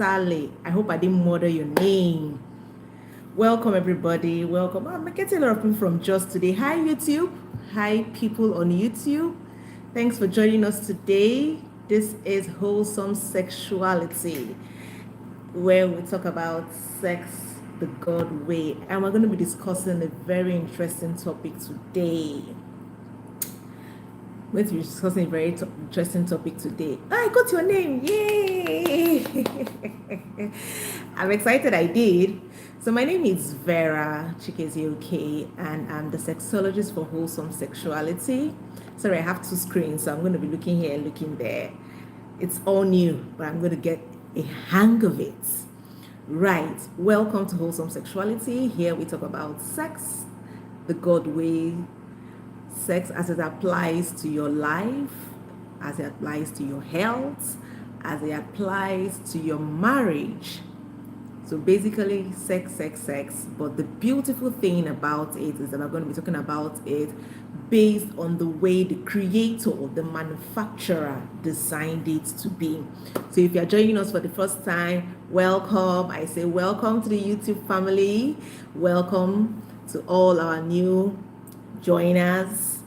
Sally. I hope I didn't murder your name. Welcome, everybody. Welcome. I'm getting a lot of people from Just today. Hi, YouTube. Hi, people on YouTube. Thanks for joining us today. This is Wholesome Sexuality, where we talk about sex the God way. And we're going to be discussing a very interesting topic today. We're going to be discussing a very interesting topic today. I got your name. Yay! I'm excited I did. So my name is Vera Kingsley-okonkwo, and I'm the sexologist for Wholesome Sexuality. Sorry, I have two screens, so I'm going to be looking here and looking there. It's all new, but I'm going to get a hang of it. Right. Welcome to Wholesome Sexuality. Here we talk about sex the God way, sex as it applies to your life, as it applies to your health, as it applies to your marriage. So basically, sex, but the beautiful thing about it is that we're going to be talking about it based on the way the creator, the manufacturer designed it to be. So if you're joining us for the first time, welcome. I say welcome to the YouTube family. Welcome to all our new joiners.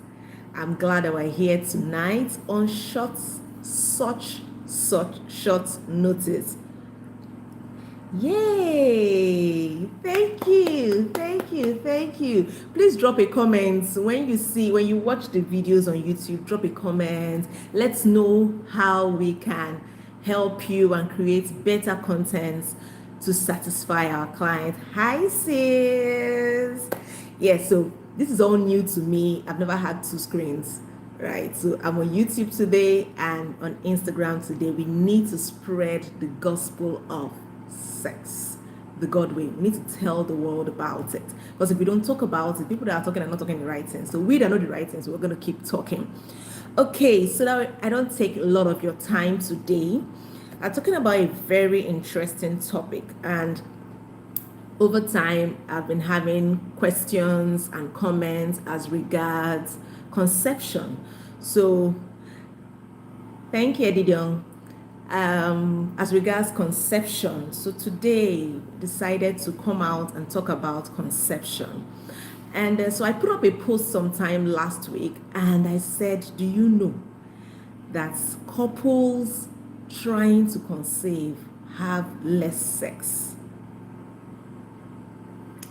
I'm glad that we're here tonight on such short notice. Yay! Thank you. Please drop a comment when you watch the videos on YouTube. Drop a comment. Let's know how we can help you and create better content to satisfy our clients. Hi, sis. Yeah, so this is all new to me. I've never had two screens, right? So I'm on YouTube today and on Instagram today. We need to spread the gospel of sex the God way. We need to tell the world about it, because if we don't talk about it, people that are talking are not talking the right thing. So we that know the right thing, so we're going to keep talking. Okay, so that I don't take a lot of your time today, I'm talking about a very interesting topic, and over time I've been having questions and comments as regards conception. So thank you, Edidion. As regards conception, so today decided to come out and talk about conception. And so I put up a post sometime last week, and I said, do you know that couples trying to conceive have less sex?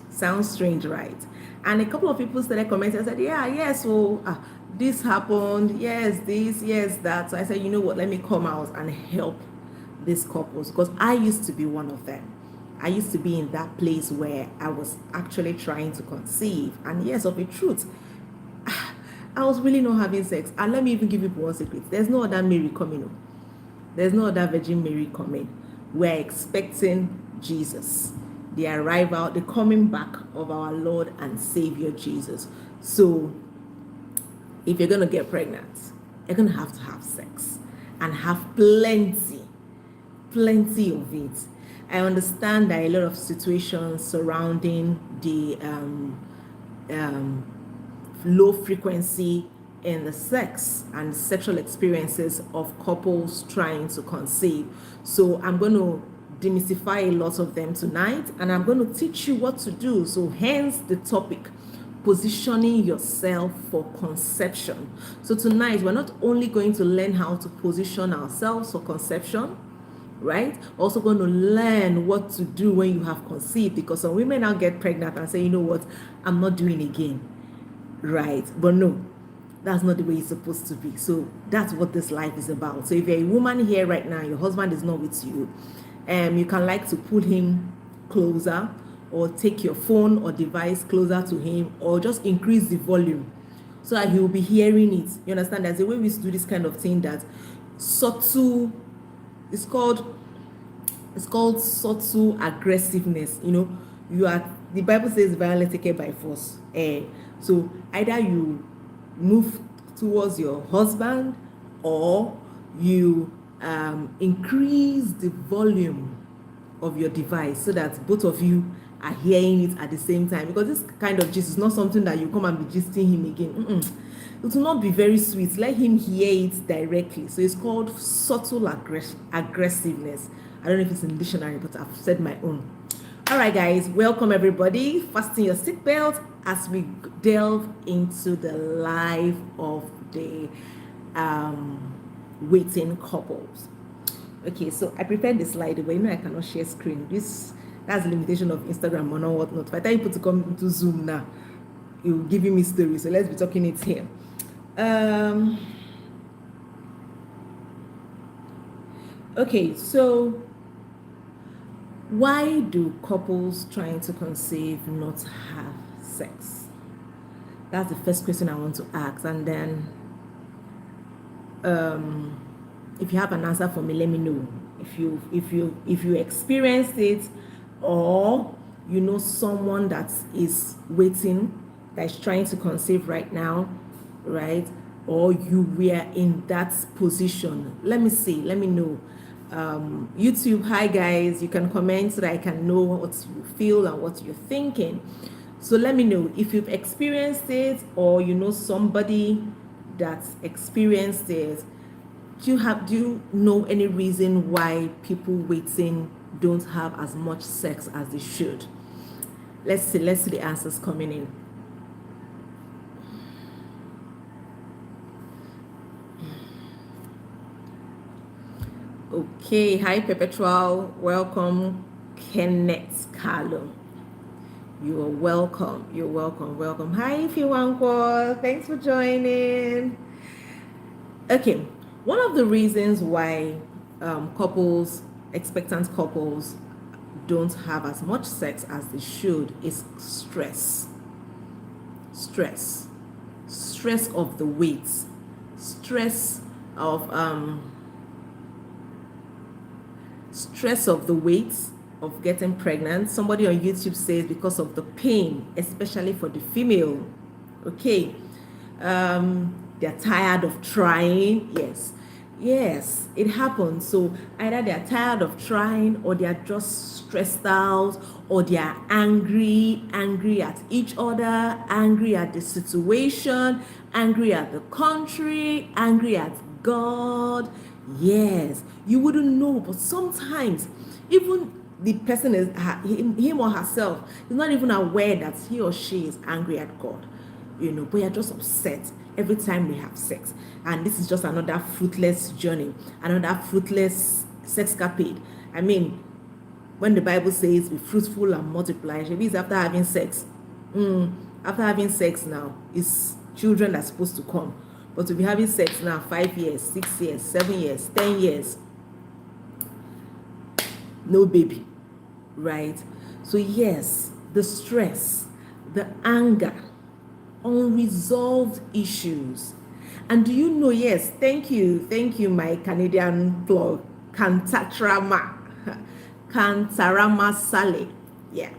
Sounds strange, right? And a couple of people started commenting and said, yes, this happened, yes, this, yes, that. So I said, you know what, let me come out and help these couples, because I used to be one of them. I used to be in that place where I was actually trying to conceive, and yes, of a truth, I was really not having sex. And let me even give you one secret. There's no other Mary coming. There's no other Virgin Mary coming. We're expecting Jesus, the arrival, the coming back of our Lord and Savior Jesus. So if you're going to get pregnant, you're going to have sex and have plenty of it. I understand that a lot of situations surrounding the low frequency in the sex and sexual experiences of couples trying to conceive. So I'm going to demystify a lot of them tonight, and I'm going to teach you what to do. So hence the topic, positioning yourself for conception. So tonight we're not only going to learn how to position ourselves for conception, right? Also going to learn what to do when you have conceived, because some women now get pregnant and say, you know what, I'm not doing again, right? But no, that's not the way it's supposed to be. So that's what this life is about. So if you're a woman here right now, your husband is not with you, you can like to pull him closer, or take your phone or device closer to him, or just increase the volume so that he will be hearing it. You understand? There's a way we do this kind of thing that subtle, it's called subtle aggressiveness. The Bible says violence taken by force. So either you move towards your husband, or you increase the volume of your device so that both of you are hearing it at the same time, because this kind of gist is not something that you come and be gisting him again. It will not be very sweet. Let him hear it directly. So it's called subtle aggressiveness. I don't know if it's in the dictionary, but I've said my own. All right, guys, welcome everybody. Fasten your seatbelt as we delve into the life of the waiting couples. Okay, so I prepared the slide, but I cannot share screen. That's the limitation of Instagram or whatnot. If I tell people to come into Zoom now, it will give you me story. So let's be talking it here. Okay, so why do couples trying to conceive not have sex? That's the first question I want to ask, and then if you have an answer for me, let me know. If you experienced it, or you know someone that is waiting, that is trying to conceive right now, right? Or you were in that position. Let me see. Let me know. YouTube, hi guys, you can comment so that I can know what you feel and what you're thinking. So let me know if you've experienced it, or you know somebody that's experienced it. Do you know any reason why people waiting don't have as much sex as they should? Let's see the answers coming in. Okay, hi Perpetual, welcome. Kenneth Carlo, you're welcome. Hi Kingsley-okonkwo, thanks for joining. Okay, one of the reasons why expectant couples don't have as much sex as they should is stress of the wait, stress of the wait of getting pregnant. Somebody on YouTube says because of the pain, especially for the female. Okay, they're tired of trying. Yes, it happens. So either they're tired of trying, or they're just stressed out, or they're angry at each other, angry at the situation, angry at the country, angry at God. Yes, you wouldn't know, but sometimes even the person is him or herself is not even aware that he or she is angry at God, but you're just upset every time we have sex. And this is just another fruitless journey, another fruitless sexcapade. I mean, when the Bible says be fruitful and multiply, it means after having sex. After having sex now, is children that's supposed to come. But to be having sex now, 5 years, 6 years, 7 years, 10 years, no baby, right? So yes, the stress, the anger, unresolved issues. And do you know, yes, thank you, my Canadian plug, Kantarama Sale. Yeah,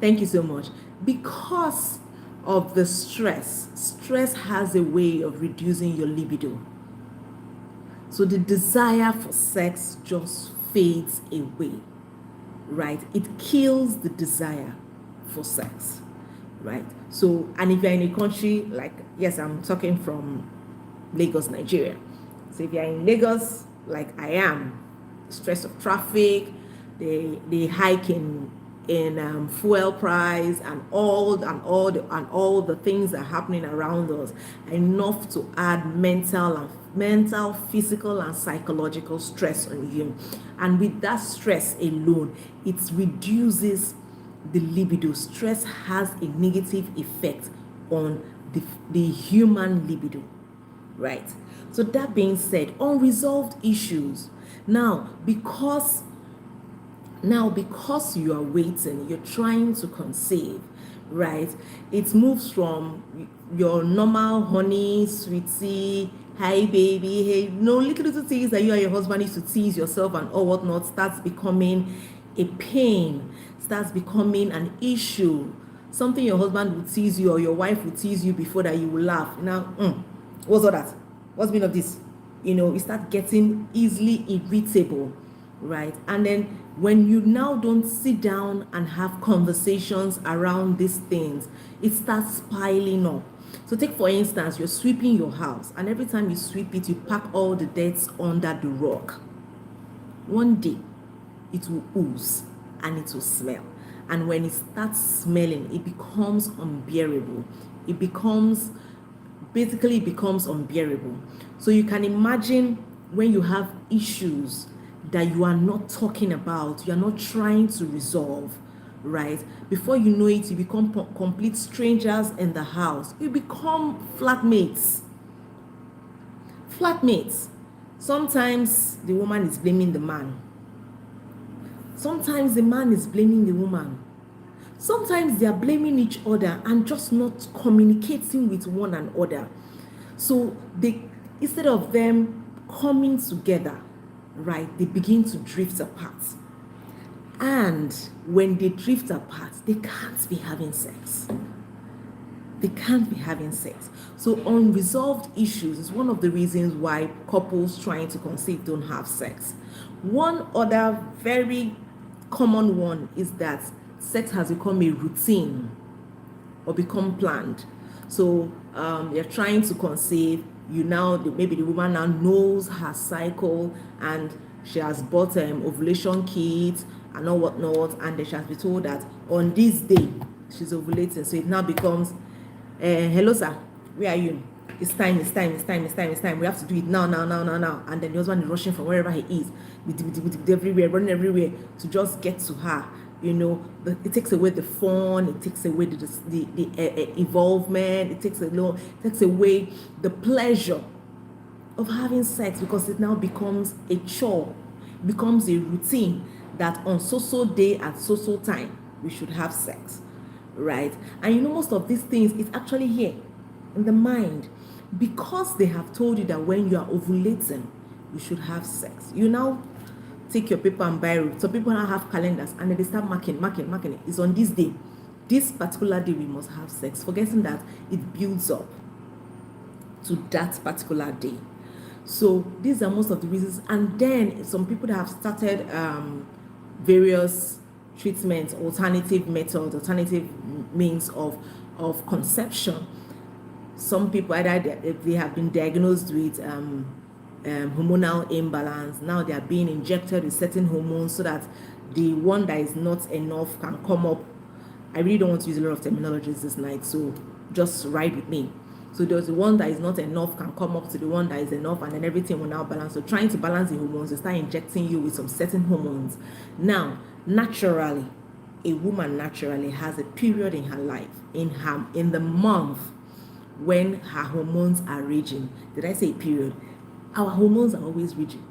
thank you so much. Because of the stress has a way of reducing your libido. So the desire for sex just fades away, right? It kills the desire for sex, right? So, and if you're in a country like, yes, I'm talking from Lagos, Nigeria. So if you're in Lagos, like I am, stress of traffic, the hike in fuel price, and all the things that are happening around us, enough to add mental, physical, and psychological stress on you. And with that stress alone, it reduces the libido. Stress has a negative effect on the human libido, right? So that being said, unresolved issues. Now because you are waiting, you're trying to conceive, right? It moves from your normal honey, sweetie, hi baby, hey, little things that you and your husband used to tease yourself and all whatnot, starts becoming a pain, starts becoming an issue. Something your husband would tease you or your wife would tease you before, that you will laugh. Now, what's all that? What's been of this? You start getting easily irritable, right? And then when you now don't sit down and have conversations around these things, it starts piling up. So take for instance, you're sweeping your house, and every time you sweep it, you pack all the dirt under the rug. One day it will ooze and it will smell. And when it starts smelling, it becomes unbearable. It becomes unbearable. So you can imagine when you have issues that you are not talking about, you are not trying to resolve, right? Before you know it, you become complete strangers in the house. You become flatmates. Sometimes the woman is blaming the man. Sometimes the man is blaming the woman. Sometimes they are blaming each other and just not communicating with one another. So instead of them coming together, right, they begin to drift apart. And when they drift apart, they can't be having sex. So unresolved issues is one of the reasons why couples trying to conceive don't have sex. One other very common one is that sex has become a routine or become planned. So you're trying to conceive, maybe the woman now knows her cycle and she has bought ovulation kits and all whatnot, and then she has been told that on this day she's ovulating. So it now becomes, hello sir, where are you? It's time. We have to do it now. And then the husband is rushing from wherever he is, everywhere, running everywhere to just get to her. It takes away the fun, it takes away the involvement, it takes away the pleasure of having sex, because it now becomes a chore, becomes a routine that on so day at so time we should have sex, right? And most of these things is actually here in the mind, because they have told you that when you are ovulating you should have sex. You now take your paper and biro. So people now have calendars and then they start marking it. It's on this day, this particular day we must have sex, forgetting that it builds up to that particular day. So these are most of the reasons. And then some people that have started various treatments, alternative methods, alternative means of conception. Some people, either they have been diagnosed with hormonal imbalance. Now they are being injected with certain hormones so that the one that is not enough can come up. I really don't want to use a lot of terminologies this night, so just ride with me. So there's the one that is not enough can come up to the one that is enough, and then everything will now balance. So trying to balance the hormones, they start injecting you with some certain hormones. Now, naturally, a woman naturally has a period in her life, in the month when her hormones are raging. Did I say a period? Our hormones are always raging.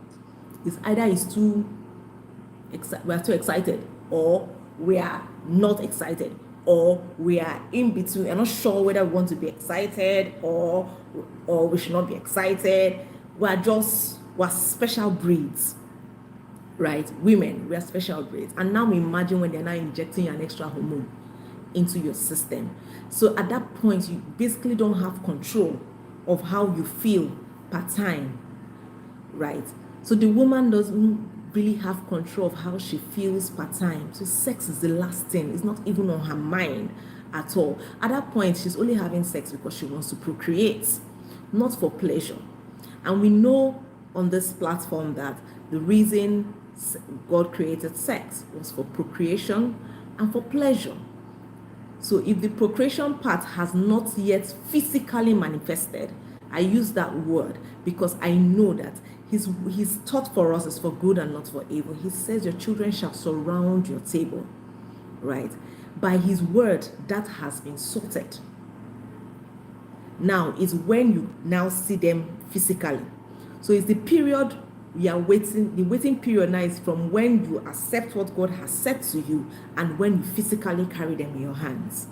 It's either we are too excited, or we are not excited, or we are in between. I'm not sure whether we want to be excited or we should not be excited. We're special breeds, right? Women, we are special breeds. And now imagine when they're now injecting an extra hormone into your system. So at that point, you basically don't have control of how you feel per time, right? So the woman doesn't really have control of how she feels per time. So sex is the last thing. It's not even on her mind at all. At that point, she's only having sex because she wants to procreate, not for pleasure. And we know on this platform that the reason God created sex was for procreation and for pleasure. So if the procreation part has not yet physically manifested, I use that word because I know that his thought for us is for good and not for evil. He says your children shall surround your table, right? By his word, that has been sorted. Now is when you now see them physically. So it's the period we are waiting. The waiting period now is from when you accept what God has said to you and when you physically carry them in your hands,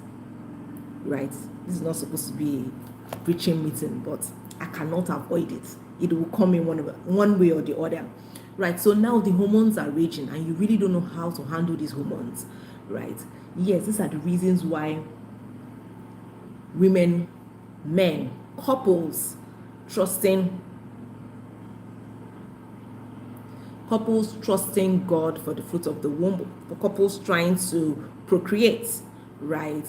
right? This is not supposed to be a preaching meeting, but I cannot avoid it. It will come in one way or the other, right? So now the hormones are raging and you really don't know how to handle these hormones, right? Yes, these are the reasons why women, men, couples trusting God for the fruit of the womb, for couples trying to procreate, right,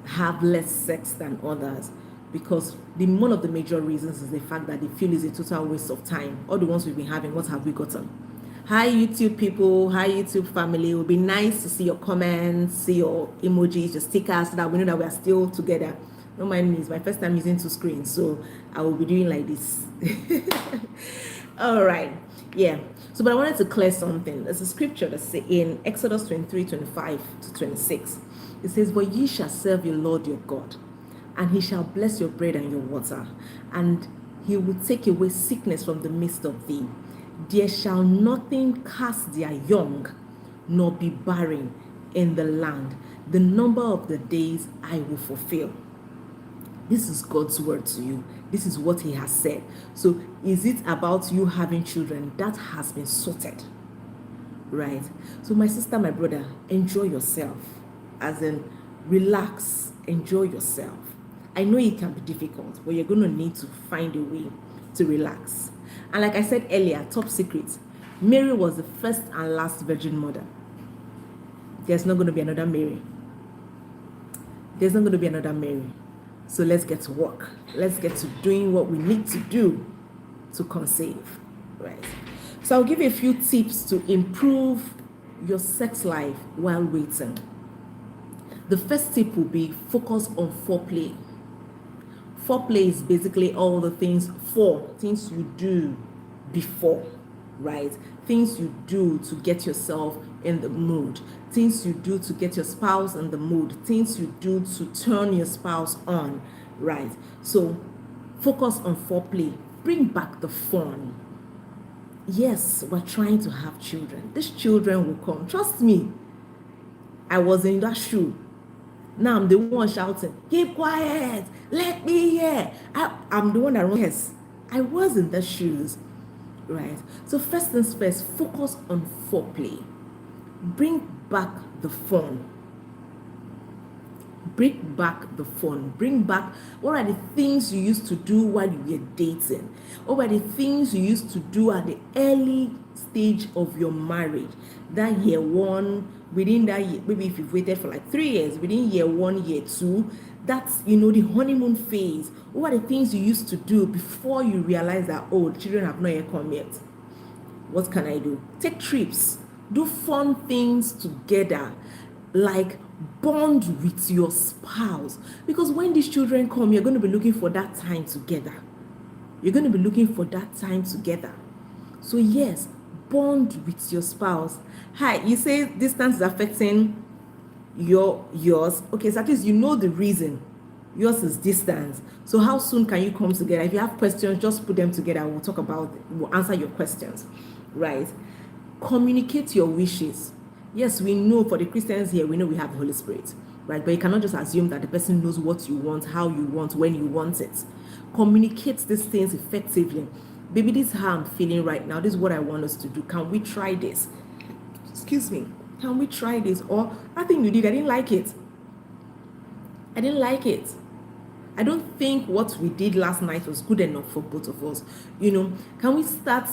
have less sex than others. Because one of the major reasons is the fact that they feel it's a total waste of time. All the ones we've been having, what have we gotten? Hi, YouTube people. Hi, YouTube family. It would be nice to see your comments, see your emojis, your stickers, so that we know that we are still together. Don't mind me. It's my first time using two screens, so I will be doing like this. All right. Yeah. So, but I wanted to clear something. There's a scripture that says in Exodus 23:25-26. It says, "But ye shall serve your Lord your God, and he shall bless your bread and your water, and he will take away sickness from the midst of thee. There shall nothing cast their young, nor be barren in the land. The number of the days I will fulfill." This is God's word to you. This is what he has said. So is it about you having children? That has been sorted, right? So my sister, my brother, enjoy yourself. As in, relax, enjoy yourself. I know it can be difficult, but you're going to need to find a way to relax. And like I said earlier, top secret, Mary was the first and last virgin mother. There's not going to be another Mary. There's not going to be another Mary. So let's get to work. Let's get to doing what we need to do to conceive, right? So I'll give you a few tips to improve your sex life while waiting. The first tip will be focus on foreplay. Foreplay is basically all the things you do before, right? Things you do to get yourself in the mood, things you do to get your spouse in the mood, things you do to turn your spouse on, right? So focus on foreplay. Bring back the fun. Yes, we're trying to have children. These children will come. Trust me. I was in that shoe. Now I'm the one shouting, "Keep quiet, let me hear." I'm the one that runs. Yes, I was in the shoes, right? So first things first, focus on foreplay. Bring back the fun. Bring back the fun. Bring back, what are the things you used to do while you were dating? What were the things you used to do at the early stage of your marriage? That year one, within that year, maybe if you've waited for like 3 years, within year one, year two, that's, the honeymoon phase. What are the things you used to do before you realize that, oh, the children have not yet come yet? What can I do? Take trips. Do fun things together. Like bond with your spouse. Because when these children come, you're going to be looking for that time together. You're going to be looking for that time together. So yes, bond with your spouse. Hi, you say distance is affecting yours. Okay, so at least you know the reason. Yours is distance. So how soon can you come together? If you have questions, just put them together. We'll answer your questions, right? Communicate your wishes. Yes, we know for the Christians here, we know we have the Holy Spirit, right? But you cannot just assume that the person knows what you want, how you want, when you want it. Communicate these things effectively. Baby, this is how I'm feeling right now. This is what I want us to do. Can we try this? Excuse me. Can we try this? Or I think you did. I didn't like it. I didn't like it. I don't think what we did last night was good enough for both of us. Can we start?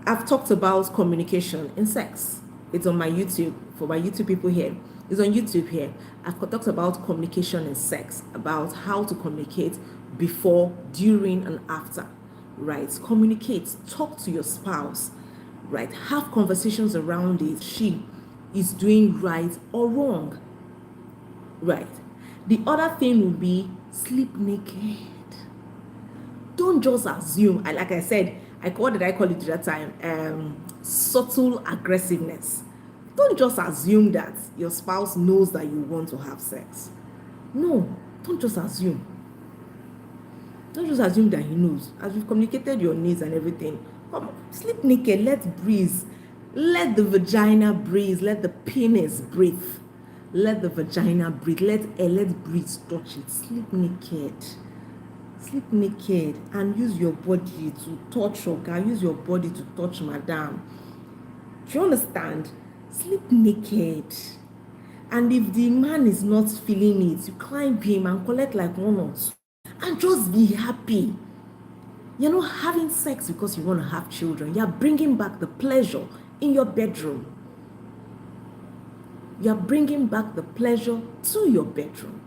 I've talked about communication in sex. It's on my YouTube, for my YouTube people here. It's on YouTube here. I've talked about communication in sex, about how to communicate before, during, and after, right? Communicate, talk to your spouse, right? Have conversations around it. She is doing right or wrong, right? The other thing will be sleep naked. Don't just assume. Like I said, what did I call it at that time? Subtle aggressiveness. Don't just assume that your spouse knows that you want to have sex. No, don't just assume. Don't just assume that he knows. As you've communicated your needs and everything, sleep naked, let breathe. Let the vagina breathe. Let the penis breathe. Let the vagina breathe. Let breathe touch it. Sleep naked. Sleep naked and use your body to touch your guy. Use your body to touch madam. Do you understand? Sleep naked. And if the man is not feeling it, you climb him and collect like one or two. And just be happy. You're not having sex because you want to have children. You're bringing back the pleasure in your bedroom. You're bringing back the pleasure to your bedroom.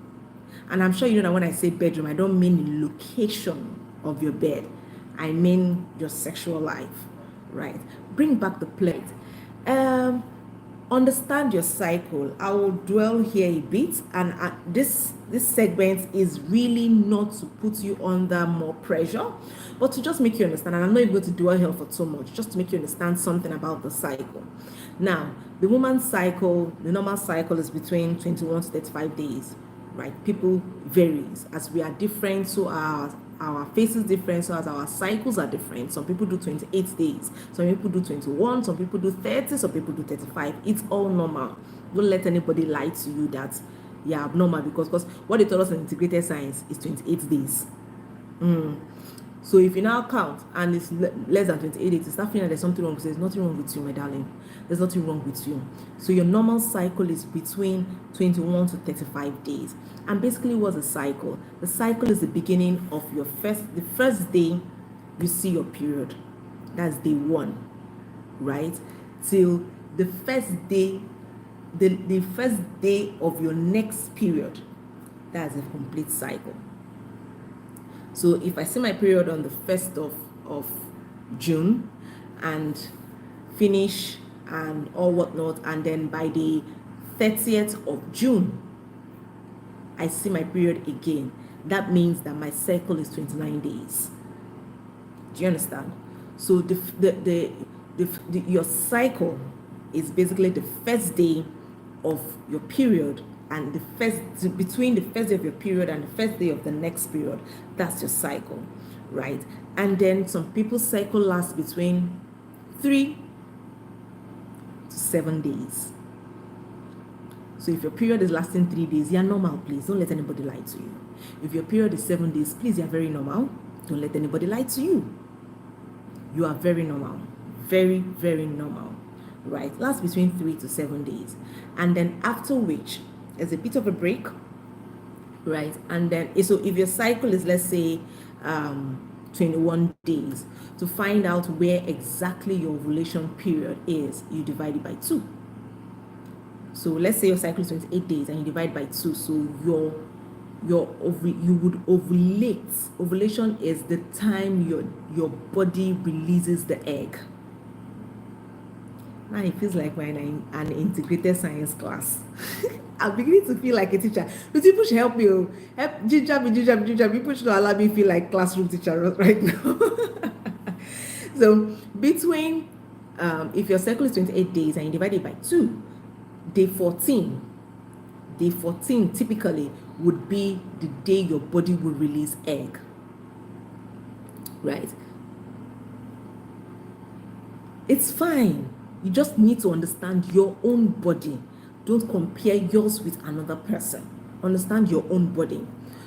And I'm sure you know that when I say bedroom, I don't mean the location of your bed. I mean your sexual life, right? bring back the plate. Understand your cycle. I will dwell here a bit, and this segment is really not to put you under more pressure, but to just make you understand. And I'm not even going to dwell here for too much, just to make you understand something about the cycle. Now, the woman's cycle, the normal cycle is between 21 to 35 days, right? People varies as we are different, so our face is different, so as our cycles are different. Some people do 28 days, some people do 21, some people do 30, some people do 35. It's all normal. Don't let anybody lie to you that you're abnormal, because what they told us in integrated science is 28 days. So if you now count and it's less than 28 days, you start feeling like there's something wrong. There's nothing wrong with you, my darling. There's nothing wrong with you. So your normal cycle is between 21 to 35 days. And basically, what's a cycle? The cycle is the beginning of the first day you see your period. That's day 1, right? Till the first day, the first day of your next period. That's a complete cycle. So if I see my period on the 1st of June and finish and all whatnot, and then by the 30th of June, I see my period again, that means that my cycle is 29 days. Do you understand? So your cycle is basically the first day of your period, and between the first day of your period and the first day of the next period. That's your cycle, right? And then some people's cycle lasts between 3 to 7 days. So if your period is lasting 3 days, you're normal. Please don't let anybody lie to you. If your period is 7 days, please, you're very normal. Don't let anybody lie to you. You are very normal. Very, very normal, right? Lasts between 3 to 7 days. And then after which, there's a bit of a break, right? And then, so if your cycle is, let's say, 21 days, to find out where exactly your ovulation period is, you divide it by 2. So let's say your cycle is 28 days and you divide by 2. So you would ovulate. Ovulation is the time your body releases the egg. Now it feels like we're in an integrated science class. I'm beginning to feel like a teacher. But people should help me. Help ginger me. People should allow me to feel like classroom teacher right now. So between, if your cycle is 28 days and you divide it by 2, day 14 typically would be the day your body will release egg, right? It's fine. You just need to understand your own body. Don't compare yours with another person. Understand your own body.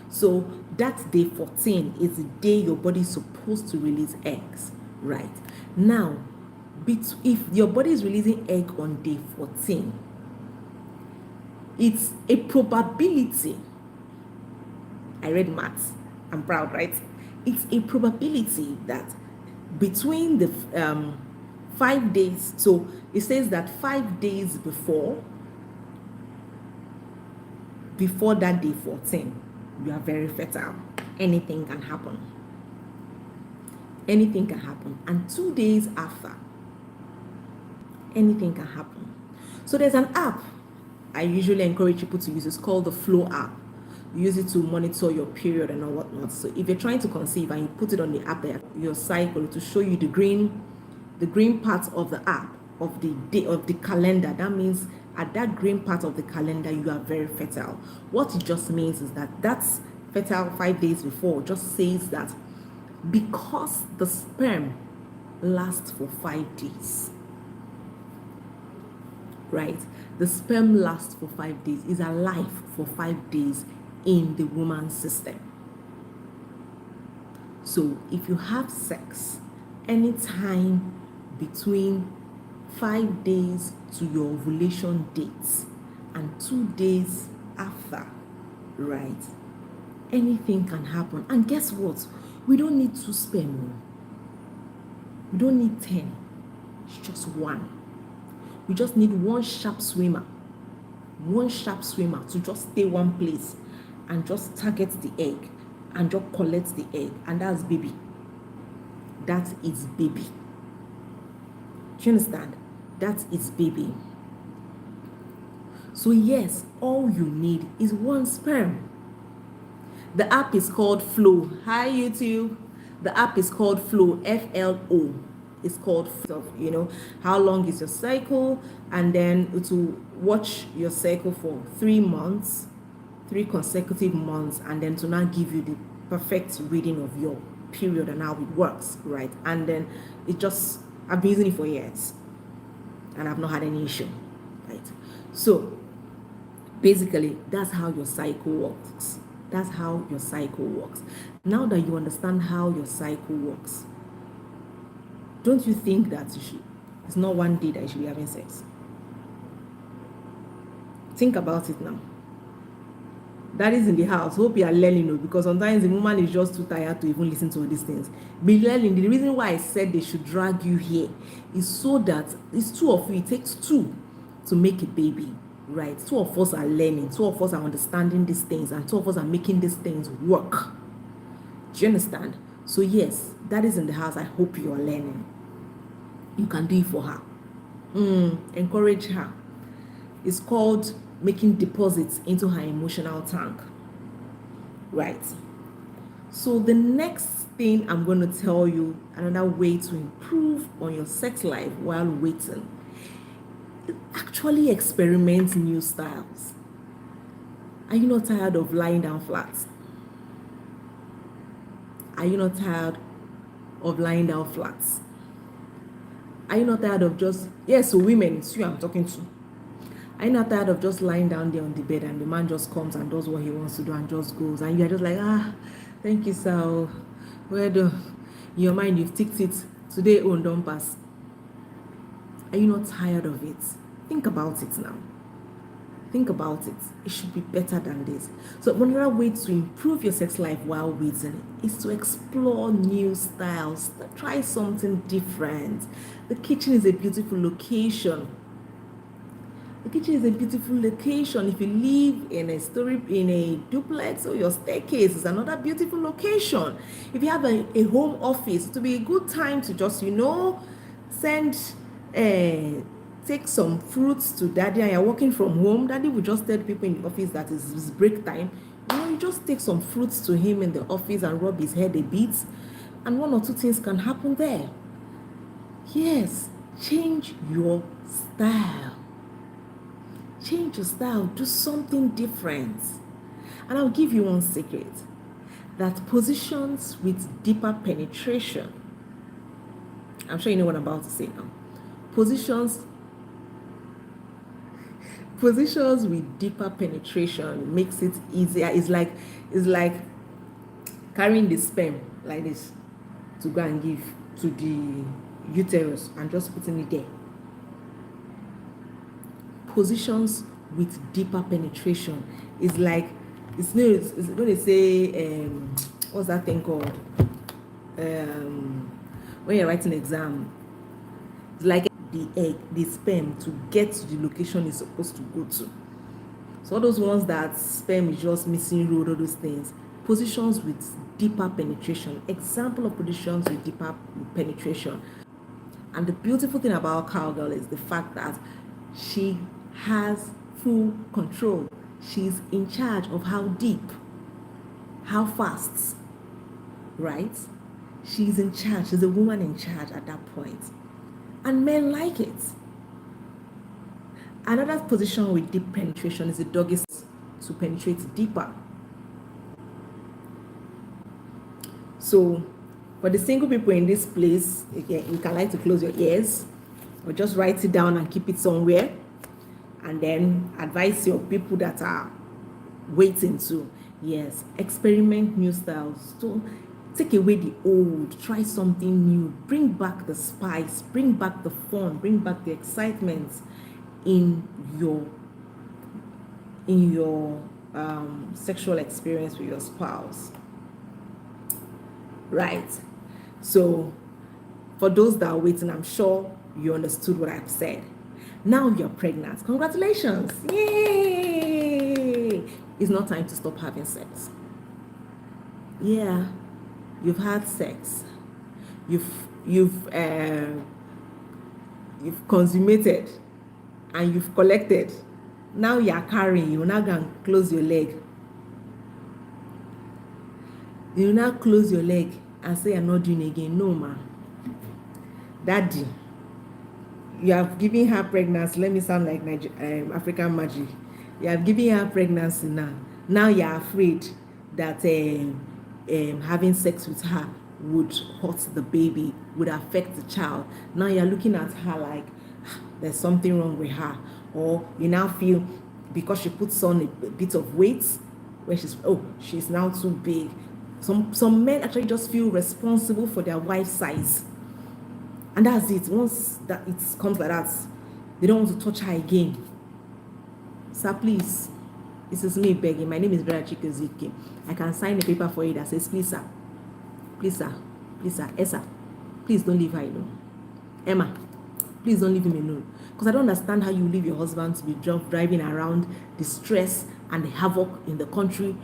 So that day 14 is the day your body is supposed to release eggs, right? Now, if your body is releasing egg on day 14, it's a probability. I read maths. I'm proud, right? It's a probability that between the 5 days, so it says that 5 days before that day 14, you are very fertile. Anything can happen. Anything can happen. And 2 days after, anything can happen. So there's an app I usually encourage people to use. It's called the Flow app. You use it to monitor your period and all whatnot. So if you're trying to conceive and you put it on the app there, your cycle, to show you the green part of the app, of the day of the calendar, that means at that green part of the calendar you are very fertile. What it just means is that that's fertile 5 days before. Just says that because the sperm lasts for 5 days, right? The sperm lasts for 5 days, is alive for 5 days in the woman's system. So if you have sex anytime between 5 days to your ovulation dates and 2 days after, right, anything can happen. And guess what? We don't need 2 sperm. We don't need 10. It's just 1. We just need one sharp swimmer to just stay one place and just target the egg and just collect the egg, and that's baby. That is baby. Do you understand? That is baby. So yes, all you need is one sperm. The app is called Flow. Hi YouTube. The app is called Flow, F-L-O. It's called Flow. How long is your cycle, and then it will watch your cycle for 3 months, 3 consecutive months, and then to now give you the perfect reading of your period and how it works, right? And then I've been using it for years and I've not had any issue, right? So basically, that's how your cycle works. That's how your cycle works. Now that you understand how your cycle works, don't you think that it's not one day that you should be having sex? Think about it now. That is in the house. Hope you are learning, because sometimes the woman is just too tired to even listen to all these things. Be learning. The reason why I said they should drag you here is so that it's 2 of you. It takes 2 to make a baby, right? 2 of us are learning. 2 of us are understanding these things, and 2 of us are making these things work. Do you understand? So yes, that is in the house. I hope you are learning. You can do it for her. Encourage her. It's called making deposits into her emotional tank, right? So the next thing I'm going to tell you, another way to improve on your sex life while waiting, is actually experiment new styles. Are you not tired of lying down flat? Are you not tired of lying down flat? Are you not tired of so women, it's you I'm talking to. Are you not tired of just lying down there on the bed and the man just comes and does what he wants to do and just goes, and you're just like, thank you, sir. In your mind, you've ticked it. Today, don't pass. Are you not tired of it? Think about it now. Think about it. It should be better than this. So another way to improve your sex life while waiting is to explore new styles. Try something different. The kitchen is a beautiful location. The kitchen is a beautiful location. If you live in a duplex, or your staircase is another beautiful location. If you have a home office, it will be a good time to just, take some fruits to daddy, and you're working from home. Daddy will just tell people in the office that it's break time. You just take some fruits to him in the office and rub his head a bit, and 1 or 2 things can happen there. Yes, change your style. Change your style, do something different. And I'll give you one secret, that positions with deeper penetration. I'm sure you know what I'm about to say now. Positions with deeper penetration makes it easier. It's like carrying the sperm like this to go and give to the uterus and just putting it there. Positions with deeper penetration is like, it's going to say, what's that thing called? When you're writing an exam, it's like the sperm to get to the location it's supposed to go to. So all those ones that sperm is just missing road, all those things. Positions with deeper penetration. Example of positions with deeper penetration. And the beautiful thing about cowgirl is the fact that she has full control. She's in charge of how deep, how fast, right? She's in charge. She's a woman in charge at that point. And men like it. Another position with deep penetration is the doggy to penetrate deeper. So for the single people in this place, you can like to close your ears or just write it down and keep it somewhere, and then advise your people that are waiting to, yes, experiment new styles. So take away the old, try something new, bring back the spice, bring back the fun, bring back the excitement in your sexual experience with your spouse, right? So for those that are waiting, I'm sure you understood what I've said. Now you're pregnant. Congratulations. Yay! It's not time to stop having sex. Yeah, you've had sex. You've you've consummated and you've collected. Now you are carrying, you now go and close your leg. You now close your leg and say I'm not doing again. No, ma. Daddy, you have given her pregnancy. Let me sound like African magic. You have given her pregnancy now. Now you are afraid that having sex with her would hurt the baby, would affect the child. Now you're looking at her like there's something wrong with her, or you now feel because she puts on a bit of weight, where she's now too big. Some men actually just feel responsible for their wife's size, and that's it. Once that it comes like that, they don't want to touch her again. Sir, please, this is me begging. My name is Vera Chikezike. I can sign a paper for you that says, please sir, please sir, please sir, Esa, please don't leave her alone. Emma, please don't leave him alone. Because I don't understand how you leave your husband to be driving around the stress and the havoc in the country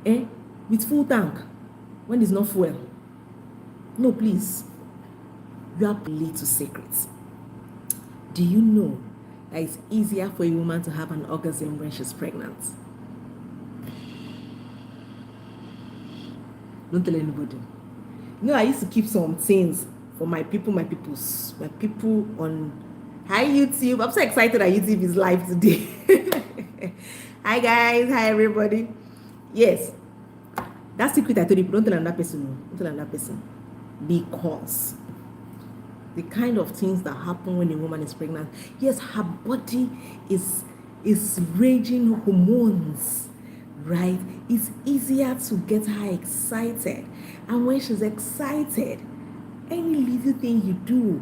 with full tank when it's not fuel. No, please. You are lead to secrets. Do you know that it's easier for a woman to have an orgasm when she's pregnant? Don't tell anybody. You know, I used to keep some things for my people on hi YouTube. I'm so excited that YouTube is live today. Hi guys, hi everybody. Yes, that secret I told you, don't tell another person. Don't tell another person. Because the kind of things that happen when a woman is pregnant, yes, her body is raging hormones, right? It's easier to get her excited, and when she's excited, any little thing you do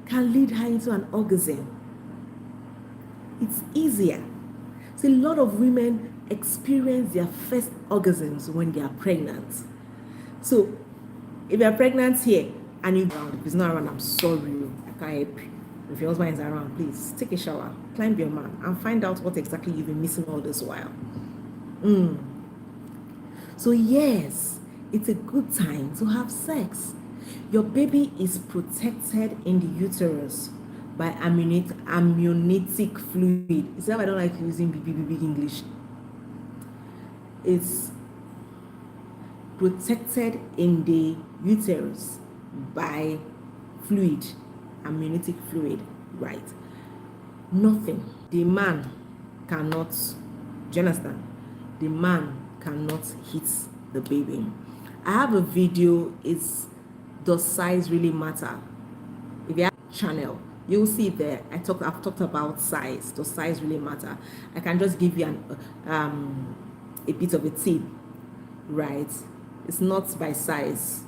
can lead her into an orgasm. It's easier. So a lot of women experience their first orgasms when they are pregnant. So if you're pregnant here and if it's not around, I'm sorry, I can't help you. If your husband is around, please take a shower, climb your man, and find out what exactly you've been missing all this while. So yes, it's a good time to have sex. Your baby is protected in the uterus by amniotic fluid. It's I don't like using big English. It's protected in the uterus by fluid, amniotic fluid, right? Nothing. The man cannot, do you understand? The man cannot hit the baby. I have a video, does size really matter? If you have a channel, you'll see there. I've talked about size. Does size really matter? I can just give you a bit of a tip, right? It's not by size.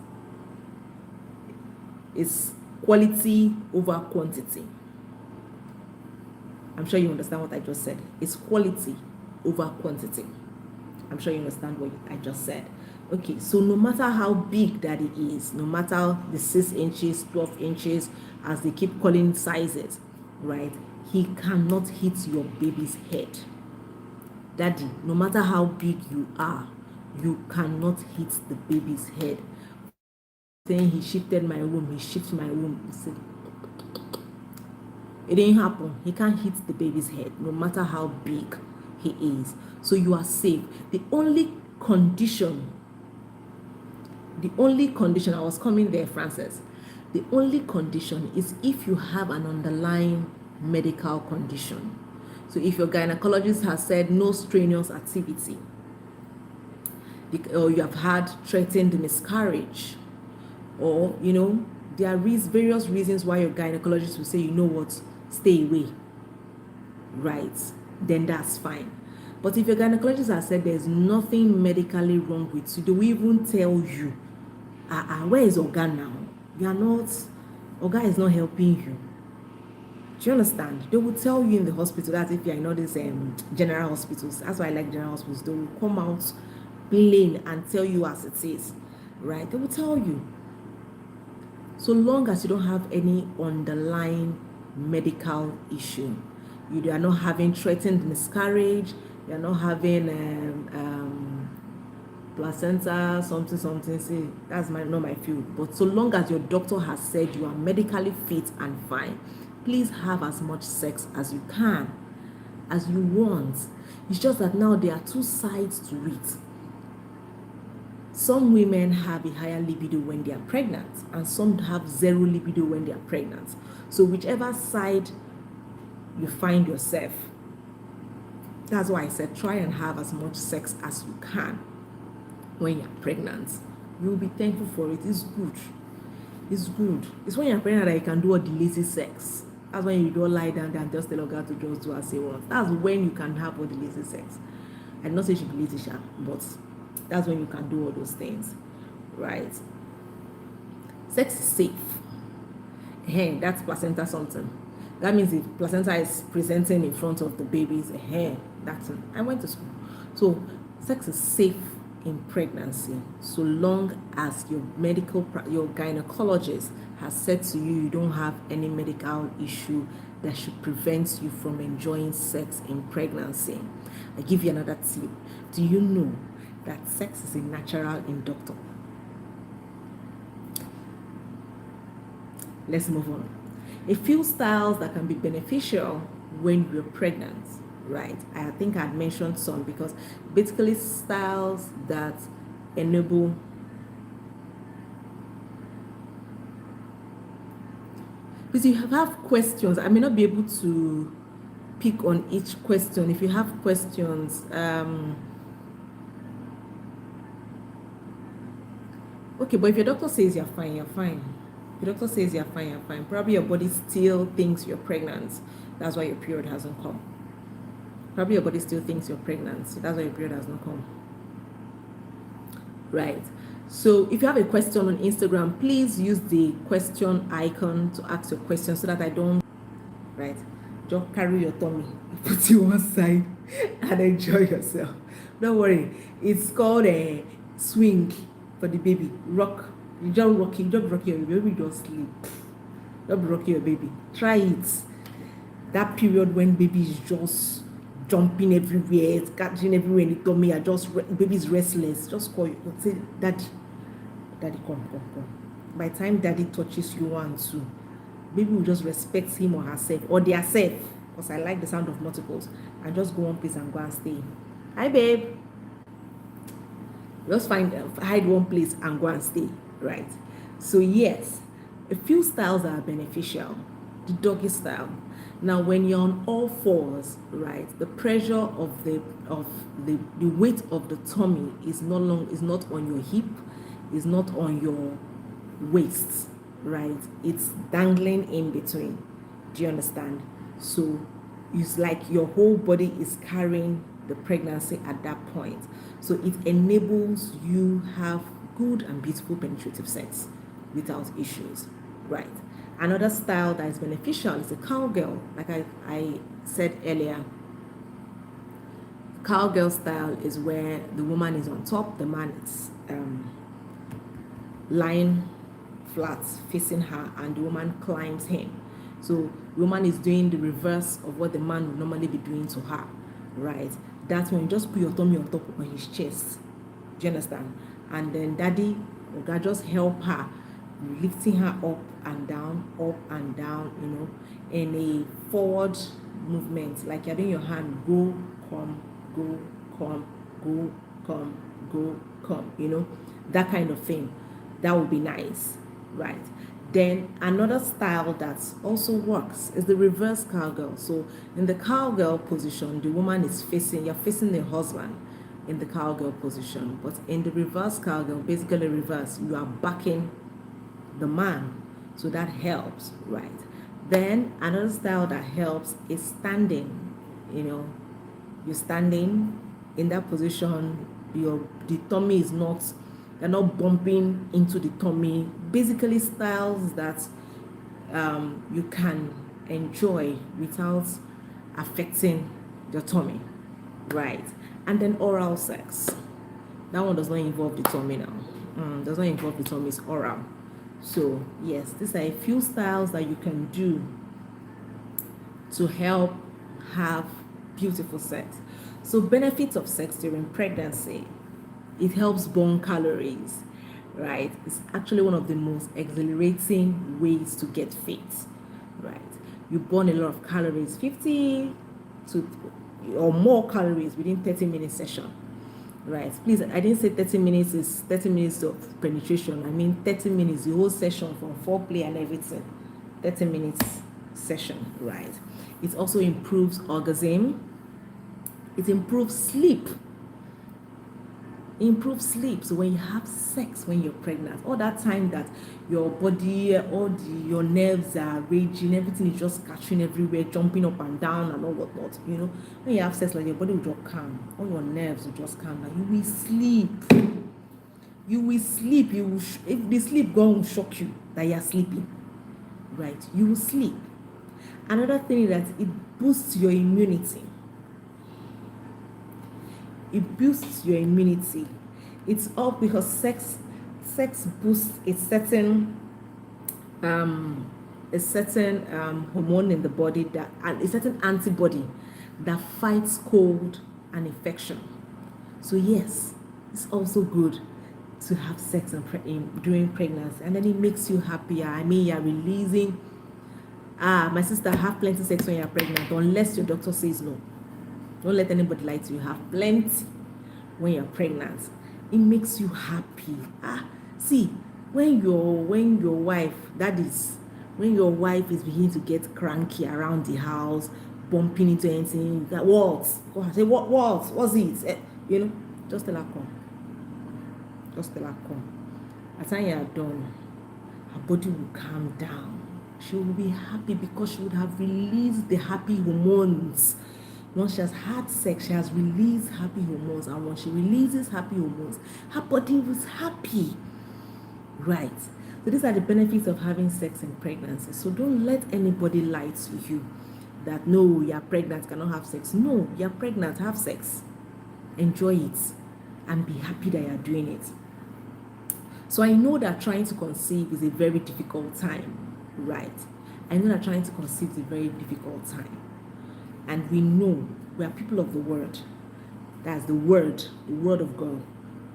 It's quality over quantity. I'm sure you understand what I just said. It's quality over quantity. I'm sure you understand what I just said. Okay, so no matter how big daddy is, no matter the 6 inches, 12 inches, as they keep calling sizes, right? He cannot hit your baby's head. Daddy, no matter how big you are, you cannot hit the baby's head. Saying he shifted my womb, he shifted my womb. It didn't happen. He can't hit the baby's head, no matter how big he is. So you are safe. The only condition, I was coming there, Frances. The only condition is if you have an underlying medical condition. So if your gynecologist has said no strenuous activity, or you have had threatened miscarriage, or there are various reasons why your gynecologist will say, you know what, stay away, right? Then that's fine. But if your gynecologist has said there's nothing medically wrong with you, they will even tell you, where is Oga now? You are not, Oga is not helping you. Do you understand? They will tell you in the hospital that if you are in all these general hospitals, that's why I like general hospitals, they will come out plain and tell you as it is, right? They will tell you. So long as you don't have any underlying medical issue, you are not having threatened miscarriage, you are not having placenta, something, see, that's not my field. But so long as your doctor has said you are medically fit and fine, please have as much sex as you can, as you want. It's just that now there are two sides to it. Some women have a higher libido when they are pregnant, and some have zero libido when they are pregnant. So whichever side you find yourself, that's why I said try and have as much sex as you can when you're pregnant. You'll be thankful for it. It's good. It's good. It's when you're pregnant that you can do all the lazy sex. That's when you don't lie down there and just tell a girl to just do as they want. That's when you can have all the lazy sex. I did not say she be lazy, but that's when you can do all those things, right? Sex is safe. Hey, that's placenta something. That means if placenta is presenting in front of the babies, that's it. I went to school. So sex is safe in pregnancy, so long as your gynecologist has said to you you don't have any medical issue that should prevent you from enjoying sex in pregnancy. I give you another tip. Do you know that sex is a natural inductor? Let's move on. A few styles that can be beneficial when you're pregnant, right? I think I'd mentioned some, because basically styles that enable because you have questions. I may not be able to pick on each question. If you have questions, okay, but if your doctor says you're fine, you're fine. If your doctor says you're fine, you're fine. Probably your body still thinks you're pregnant. That's why your period hasn't come. Probably your body still thinks you're pregnant. So that's why your period has not come. Right. So if you have a question on Instagram, please use the question icon to ask your question so that I don't, right? Just carry your tummy, put you one side and enjoy yourself. Don't worry. It's called a swing for the baby. Rock. You don't rock your baby, just sleep. Don't rock your baby. Try it. That period when baby is just jumping everywhere, catching everywhere in the tummy, and just baby's restless. Just call you. Say, Daddy, come. By the time Daddy touches you one, two, baby will just respect him or herself or their self. Because I like the sound of multiples. And just go one place and go and stay. Hi, babe. Just hide one place and go and stay. Right. So yes, a few styles are beneficial. The doggy style. Now, when you're on all fours, right, the pressure of the weight of the tummy is not on your hip, is not on your waist, right? It's dangling in between. Do you understand? So it's like your whole body is carrying the pregnancy at that point. So it enables you have good and beautiful penetrative sex without issues, right? Another style that is beneficial is a cowgirl. Like I said earlier, cowgirl style is where the woman is on top, the man is lying flat facing her, and the woman climbs him. So the woman is doing the reverse of what the man would normally be doing to her, right? That's when you just put your tummy on top of his chest. Do you understand? And then daddy or God just help her, lifting her up and down, you know, in a forward movement, like you're doing your hand, go, come, you know, that kind of thing. That would be nice, right? Then another style that also works is the reverse cowgirl. So in the cowgirl position, the woman is facing, you're facing the husband in the cowgirl position. But in the reverse cowgirl, basically reverse, you are backing the man. So that helps, right? Then another style that helps is standing. You know, you're standing in that position, the tummy is not, you're not bumping into the tummy. Basically styles that you can enjoy without affecting your tummy, right? And then oral sex. That one does not involve the tummy now. Does not involve the tummy, it's oral. So yes, these are a few styles that you can do to help have beautiful sex. So benefits of sex during pregnancy: it helps burn calories, right? It's actually one of the most exhilarating ways to get fit, right? you burn a lot of calories, 50 to or more calories within 30 minute session. Right, please, I didn't say 30 minutes is 30 minutes of penetration. I mean 30 minutes, the whole session from foreplay and everything. 30 minutes session, right? It also improves orgasm. It improves sleep. So when you have sex when you're pregnant, all that time that your body, your nerves are raging, everything is just catching everywhere, jumping up and down and all whatnot, when you have sex, like, your body will just calm, all your nerves will just calm down. You will sleep. If the sleep gone will shock you that you are sleeping, right? You will sleep. Another thing is that it boosts your immunity. It's all because sex boosts a certain hormone in the body, that and a certain antibody that fights cold and infection. So yes, it's also good to have sex during pregnancy, and then it makes you happier. I mean, you're releasing. My sister, have plenty of sex when you're pregnant, unless your doctor says no. Don't let anybody lie to you. Have plenty when you're pregnant. It makes you happy. See, when your wife is beginning to get cranky around the house, bumping into anything, what? Go and say, what's it? Just tell her come. By the time you are done, her body will calm down. She will be happy because she would have released the happy hormones. Once she has had sex, she has released happy hormones, and when she releases happy hormones, her body was happy. Right. So these are the benefits of having sex in pregnancy. So don't let anybody lie to you that no, you're pregnant, cannot have sex. No, you're pregnant, have sex. Enjoy it and be happy that you're doing it. So I know that trying to conceive is a very difficult time, right? I know that trying to conceive is a very difficult time. And we know we are people of the word. That's the word of God.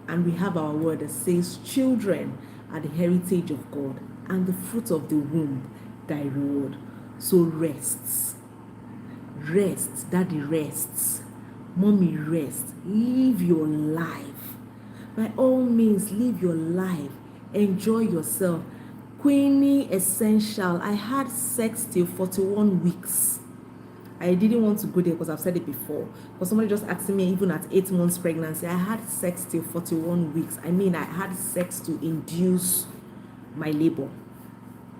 And we have our word that says children are the heritage of God, and the fruit of the womb, thy reward. So rest, daddy rests, mommy rests, live your life. By all means, live your life, enjoy yourself. Queenie Essential, I had sex till 41 weeks. I didn't want to go there because I've said it before. But somebody just asking me, even at 8 months pregnancy, I had sex till 41 weeks. I mean, I had sex to induce my labor.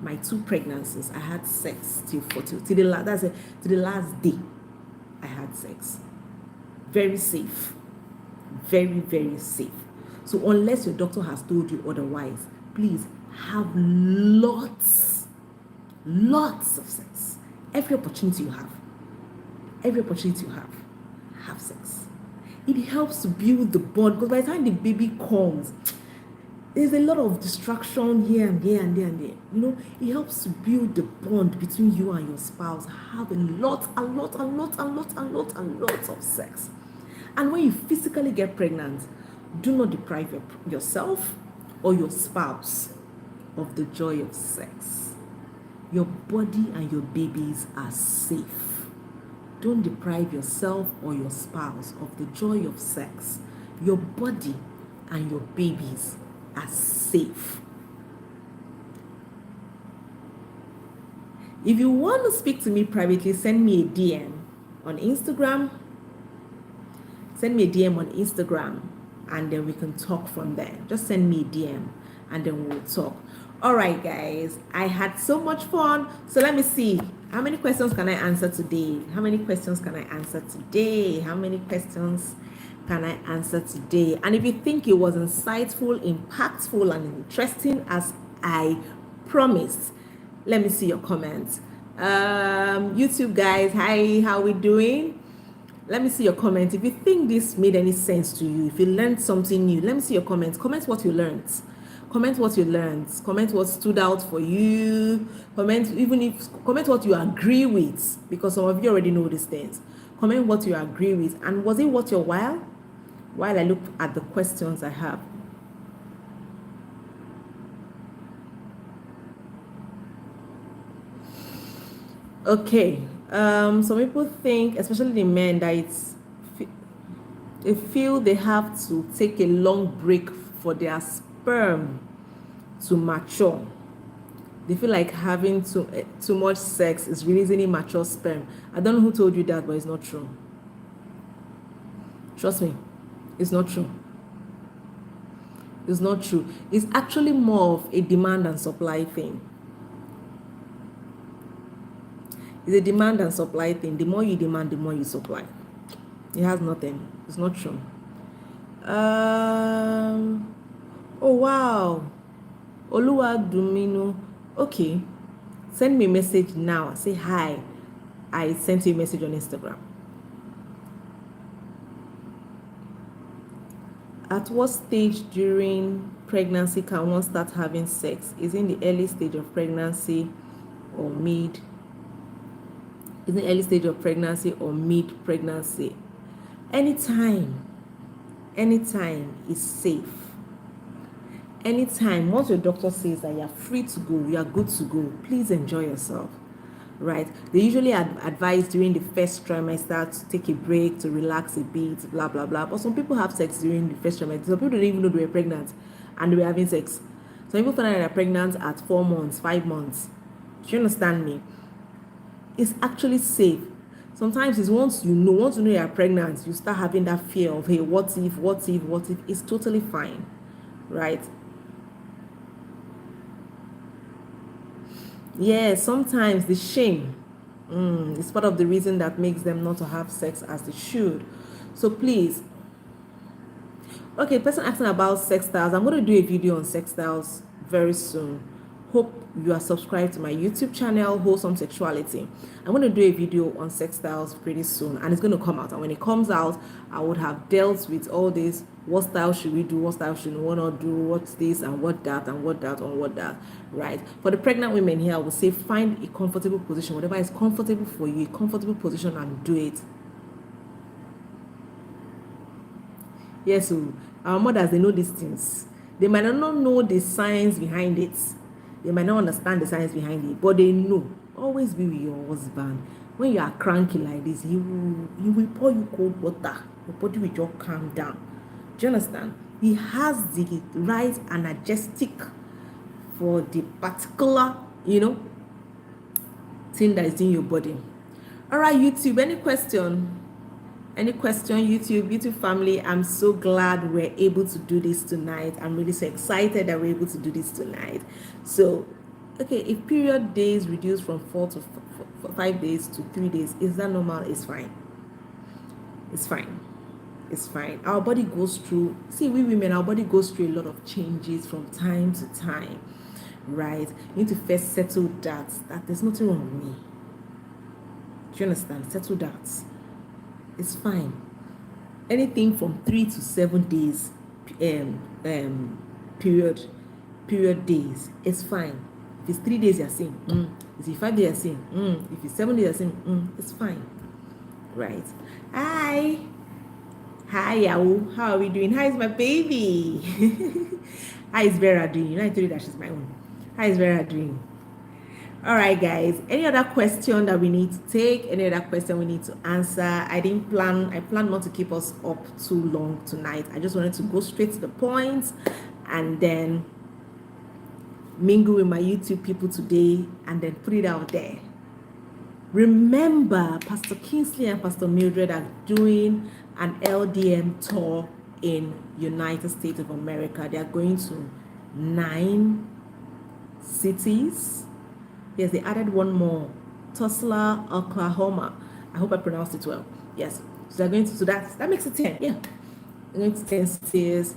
My 2 pregnancies, I had sex till 40. To the last day, I had sex. Very safe. Very, very safe. So unless your doctor has told you otherwise, please have lots of sex. Every opportunity you have, have sex. It helps to build the bond, because by the time the baby comes, there's a lot of distraction here and there and there and there. It helps to build the bond between you and your spouse. Have a lot of sex. And when you physically get pregnant, do not deprive yourself or your spouse of the joy of sex. Your body and your babies are safe. Don't deprive yourself or your spouse of the joy of sex. Your body and your babies are safe. If you want to speak to me privately, send me a DM on Instagram. And then we can talk from there. Just send me a DM and then we'll talk. All right, guys, I had so much fun. So let me see. How many questions can I answer today? And if you think it was insightful, impactful, and interesting as I promised, let me see your comments. YouTube guys, hi, how we doing? Let me see your comments. If you think this made any sense to you, if you learned something new, let me see your comments. Comment what you learned. Comment what stood out for you. Comment what you agree with, because some of you already know these things. Comment what you agree with, and was it worth your while I look at the questions I have. Okay. Some people think, especially the men, that they feel they have to take a long break for their sperm to mature. They feel like having too much sex is releasing immature sperm. I don't know who told you that, but it's not true. Trust me, it's not true. It's not true. It's actually more of a demand and supply thing. It's a demand and supply thing. The more you demand, the more you supply. It has nothing. It's not true. Oh wow. Oluwaduminu. Okay. Send me a message now. Say hi. I sent you a message on Instagram. At what stage during pregnancy can one start having sex? Is it in the early stage of pregnancy or mid? Is it early stage of pregnancy or mid pregnancy? Anytime is safe. Anytime, once your doctor says that you're free to go, you're good to go, please enjoy yourself. Right? They usually advise during the first trimester to take a break, to relax a bit, blah blah blah. But some people have sex during the first trimester. Some people don't even know they were pregnant and they were having sex. Some people find out they're pregnant at 4 months, 5 months. Do you understand me? It's actually safe. Sometimes it's once you know you're pregnant, you start having that fear of, hey, what if? It's totally fine, right? Yeah, sometimes the shame is part of the reason that makes them not to have sex as they should. So please, okay, person asking about sex styles. I'm going to do a video on sex styles very soon. Hope you are subscribed to my YouTube channel, Wholesome Sexuality. I'm going to do a video on sex styles pretty soon, and it's going to come out. And when it comes out, I would have dealt with all this. What style should we do? What style should we not do? What's this and what that and what that and what that, right? For the pregnant women here, I would say find a comfortable position, whatever is comfortable for you, a comfortable position, and do it. Yes, so our mothers, they know these things. They might not know the science behind it. They might not understand the science behind it, but they know. Always be with your husband. When you are cranky like this, he will pour you cold water. Your body will just calm down. Do you understand? He has the right analgesic for the particular, thing that is in your body. All right, YouTube, any question? YouTube family? I'm so glad we're able to do this tonight. I'm really so excited that we're able to do this tonight. So, okay, if period days reduce from 4 to 5 days to 3 days, is that normal? It's fine. It's fine. Our body goes through, we women, our body goes through a lot of changes from time to time, right? You need to first settle that there's nothing wrong with me. Do you understand? Settle that. It's fine. Anything from 3 to 7 days, period days, it's fine. If it's 3 days, you're saying, if it's 5 days, you're saying, if it's 7 days, you're saying, it's fine, right? Hi, Yahoo. How are we doing? How is my baby? How is Vera doing? I told you that she's my own. How is Vera doing? All right, guys. Any other question that we need to take? Any other question we need to answer? I planned not to keep us up too long tonight. I just wanted to go straight to the point and then mingle with my YouTube people today and then put it out there. Remember, Pastor Kingsley and Pastor Mildred are doing an LDM tour in United States of America. They are going to 9 cities. Yes, they added one more, Tulsa, Oklahoma. I hope I pronounced it well. Yes, so they're going to. So that makes it 10. Yeah, they're going to 10 cities.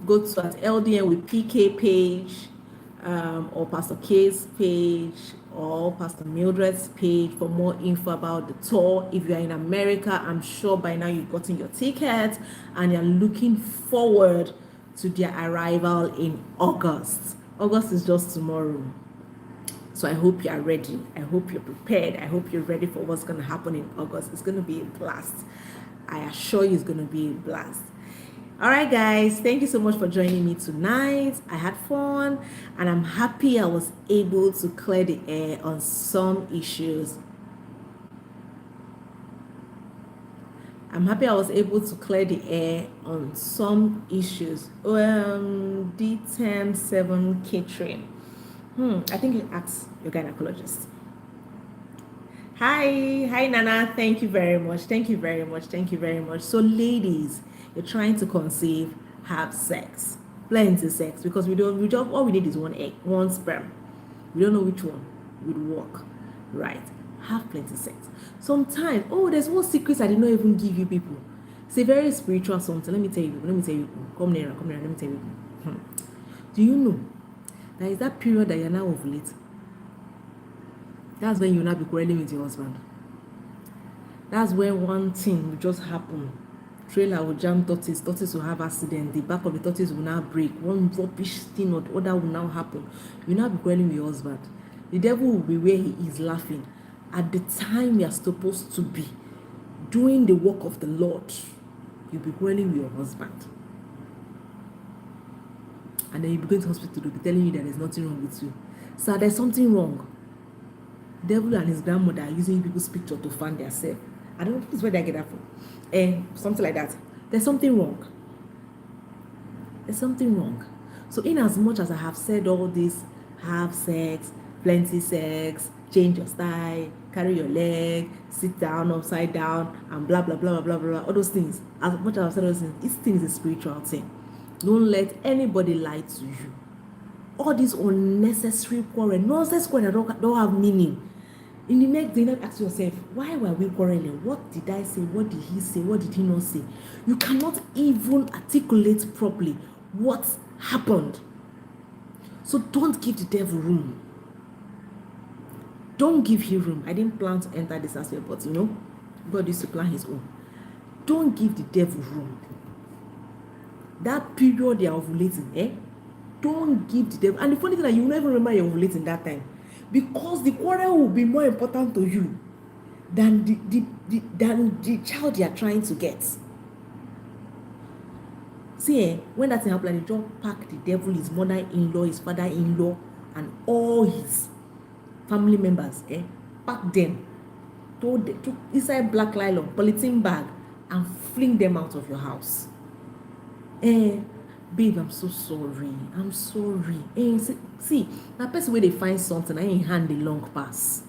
Go to at LDM with PK page, or Pastor K's page, or Pastor Mildred's page for more info about the tour. If you are in America, I'm sure by now you've gotten your ticket and you're looking forward to their arrival in August. August is just tomorrow. So I hope you are ready. I hope you're prepared. I hope you're ready for what's going to happen in August. It's going to be a blast. I assure you it's going to be a blast. All right, guys. Thank you so much for joining me tonight. I had fun and I'm happy I was able to clear the air on some issues I'm happy I was able to clear the air on some issues. D107 catering. I think you asked your gynecologist. Hi Nana. Thank you very much. So ladies, you're trying to conceive, have sex, plenty sex, because we just all we need is one egg, one sperm. We don't know which one would work, right? Have plenty sex. Sometimes, there's one secret I did not even give you people. It's a very spiritual something. Let me tell you. Come nearer. Let me tell you. Do you know that is that period that you're now ovulate? That's when you'll not be quarreling with your husband. That's when one thing will just happen. Trailer will jam tortoise will have accident, the back of the tortoise will now break, one rubbish thing or the other will now happen. You'll not be quarreling with your husband. The devil will be where he is laughing. At the time you're supposed to be doing the work of the Lord, you'll be quarreling with your husband. And then you'll be going to hospital, they'll be telling you that there's nothing wrong with you. So there's something wrong. The devil and his grandmother are using people's picture to fan themselves. I don't know if it's where they get that from. Something like that. There's something wrong. So in as much as I have said all this, have sex, plenty sex, change your style, carry your leg, sit down, upside down, and blah, blah, blah, blah, blah, blah, all those things. As much as I've said all those things, this thing is a spiritual thing. Don't let anybody lie to you. All these unnecessary quarrel, nonsense quarrel don't have meaning. In the next day, not ask yourself, why were we quarreling? What did I say? What did he say? What did he not say? You cannot even articulate properly what happened. So don't give the devil room. Don't give him room. I didn't plan to enter this aspect, but God used to plan his own. Don't give the devil room. That period you're ovulating, don't give the devil. And the funny thing is that you will never remember you're ovulating that time. Because the quarrel will be more important to you than the child you are trying to get. See, when that thing happens, they just pack the devil, his mother-in-law, his father-in-law, and all his family members, pack them, took inside black nylon, polythene bag, and fling them out of your house. Babe, I'm so sorry. See, that person where they find something, I ain't hand the long pass.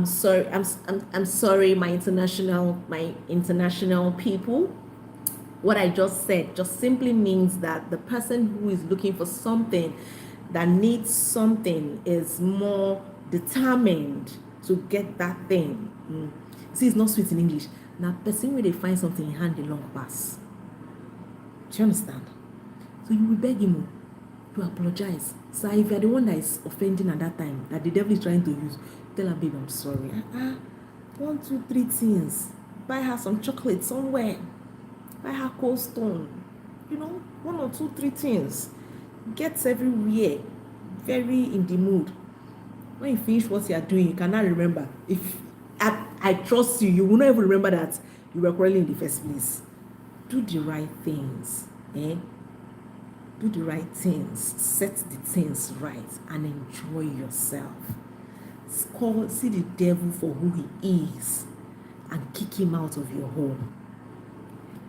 Sorry, I'm sorry, my international people. What I just said just simply means that the person who is looking for something, that needs something, is more determined to get that thing. See, it's not sweet in English. Now, person where they find something, hand the long pass. Do you understand? So you will beg him to apologize. So if you're the one that is offending at that time, that the devil is trying to use, tell her, babe, I'm sorry. 1, 2, 3 things. Buy her some chocolate somewhere. Buy her cold stone. 1 or 2, 3 things. Gets everywhere. Very in the mood. When you finish what you are doing, you cannot remember. If I trust you, you will not even remember that you were quarreling in the first place. Do the right things, Do the right things, set the things right, and enjoy yourself. See the devil for who he is, and kick him out of your home.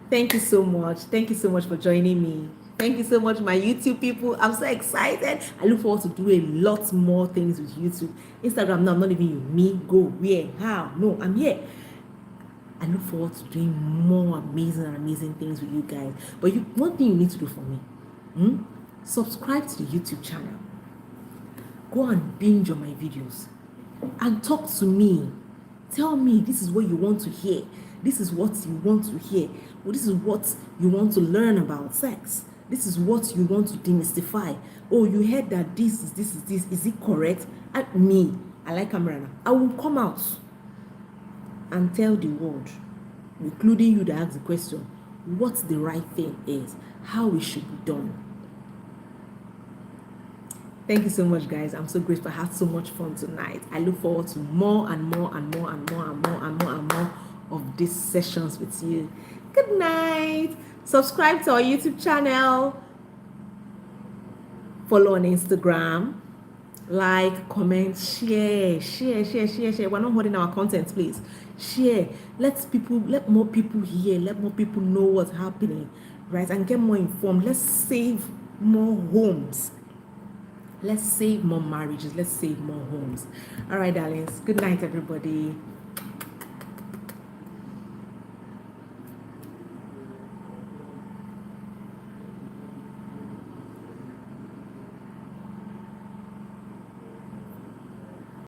Thank you so much for joining me. Thank you so much, my YouTube people. I'm so excited. I look forward to do a lot more things with YouTube. Instagram, no, I'm not even you. Me, go, where, how? No, I'm here. I look forward to doing more amazing things with you guys. But one thing you need to do for me, subscribe to the YouTube channel. Go and binge on my videos and talk to me. Tell me this is what you want to hear. This is what you want to hear. Well, this is what you want to learn about sex. This is what you want to demystify. Oh, you heard that this is this. Is it correct? I like camera now. I will come out and tell the world, including you that ask the question, what the right thing is, how it should be done. Thank you so much, guys. I'm so grateful. I had so much fun tonight. I look forward to more of these sessions with you. Good night. Subscribe to our YouTube channel. Follow on Instagram. Like, comment, share. We're not holding our content, please. share. Let more people hear, let more people know what's happening, right? And get more informed. Let's save more homes. Let's save more marriages. Let's save more homes. All right, darlings. Good night, everybody.